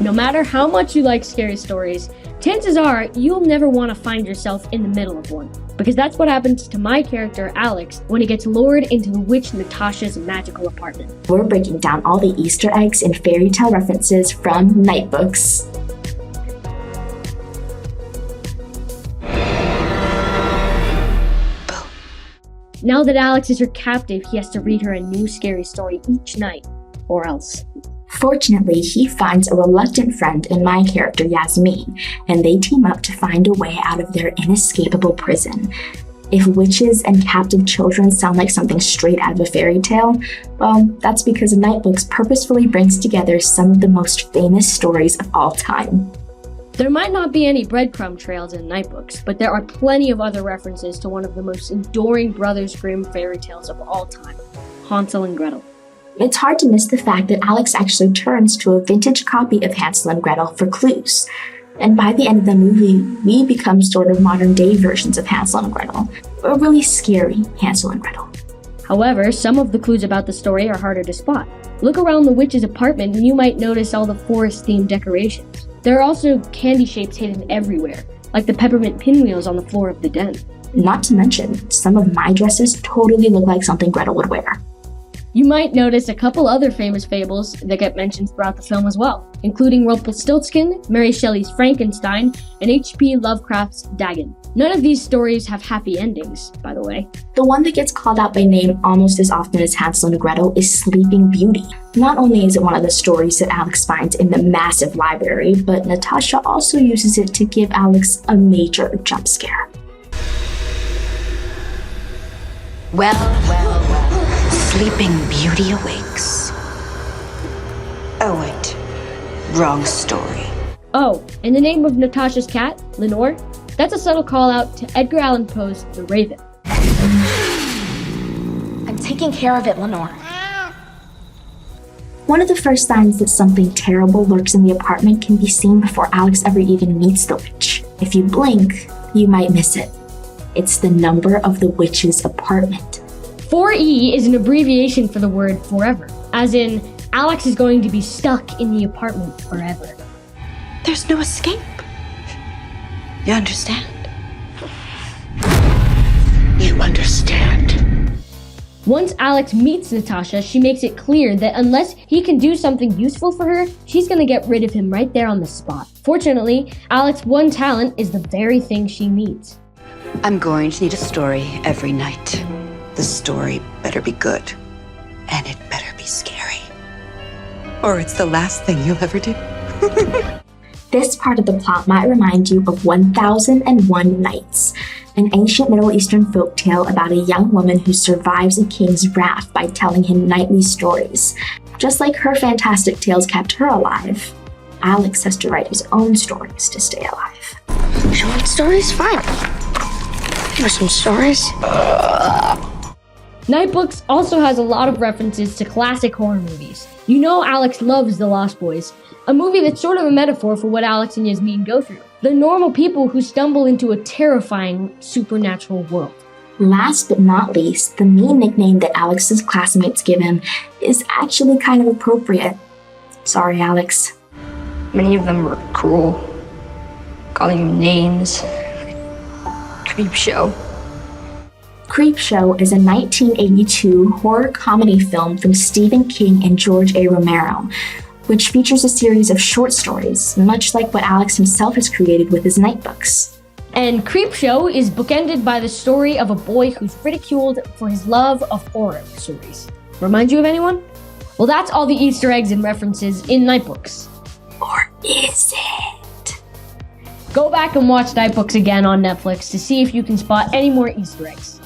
No matter how much you like scary stories, chances are you'll never want to find yourself in the middle of one. Because that's what happens to my character, Alex, when he gets lured into the witch Natasha's magical apartment. We're breaking down all the Easter eggs and fairy tale references from Night Books. Now that Alex is her captive, he has to read her a new scary story each night, or else. Fortunately, he finds a reluctant friend in my character, Yasmin, and they team up to find a way out of their inescapable prison. If witches and captive children sound like something straight out of a fairy tale, well, that's because Night Books purposefully brings together some of the most famous stories of all time. There might not be any breadcrumb trails in Night Books, but there are plenty of other references to one of the most enduring Brothers Grimm fairy tales of all time, Hansel and Gretel. It's hard to miss the fact that Alex actually turns to a vintage copy of Hansel and Gretel for clues. And by the end of the movie, we become sort of modern-day versions of Hansel and Gretel, or really scary Hansel and Gretel. However, some of the clues about the story are harder to spot. Look around the witch's apartment and you might notice all the forest-themed decorations. There are also candy shapes hidden everywhere, like the peppermint pinwheels on the floor of the den. Not to mention, some of my dresses totally look like something Gretel would wear. You might notice a couple other famous fables that get mentioned throughout the film as well, including Rumpelstiltskin, Mary Shelley's Frankenstein, and H.P. Lovecraft's Dagon. None of these stories have happy endings, by the way. The one that gets called out by name almost as often as Hansel and Gretel is Sleeping Beauty. Not only is it one of the stories that Alex finds in the massive library, but Natasha also uses it to give Alex a major jump scare. Well. Sleeping Beauty awakes. Oh wait, wrong story. Oh, and the name of Natasha's cat, Lenore, that's a subtle call out to Edgar Allan Poe's The Raven. I'm taking care of it, Lenore. One of the first signs that something terrible lurks in the apartment can be seen before Alex ever even meets the witch. If you blink, you might miss it. It's the number of the witch's apartment. 4E is an abbreviation for the word forever, as in, Alex is going to be stuck in the apartment forever. There's no escape. You understand? You understand. Once Alex meets Natasha, she makes it clear that unless he can do something useful for her, she's gonna get rid of him right there on the spot. Fortunately, Alex's one talent is the very thing she needs. I'm going to need a story every night. The story better be good, and it better be scary. Or it's the last thing you'll ever do. This part of the plot might remind you of 1001 Nights, an ancient Middle Eastern folktale about a young woman who survives a king's wrath by telling him nightly stories. Just like her fantastic tales kept her alive, Alex has to write his own stories to stay alive. Short stories? Fine. Give us some stories. Night Books also has a lot of references to classic horror movies. You know Alex loves The Lost Boys, a movie that's sort of a metaphor for what Alex and Yasmin go through. They're normal people who stumble into a terrifying supernatural world. Last but not least, the mean nickname that Alex's classmates give him is actually kind of appropriate. Sorry, Alex. Many of them were cruel, calling him names. Creepshow. Creepshow is a 1982 horror comedy film from Stephen King and George A. Romero, which features a series of short stories, much like what Alex himself has created with his Night Books. And Creepshow is bookended by the story of a boy who's ridiculed for his love of horror stories. Remind you of anyone? Well, that's all the Easter eggs and references in Night Books. Or is it? Go back and watch Night Books again on Netflix to see if you can spot any more Easter eggs.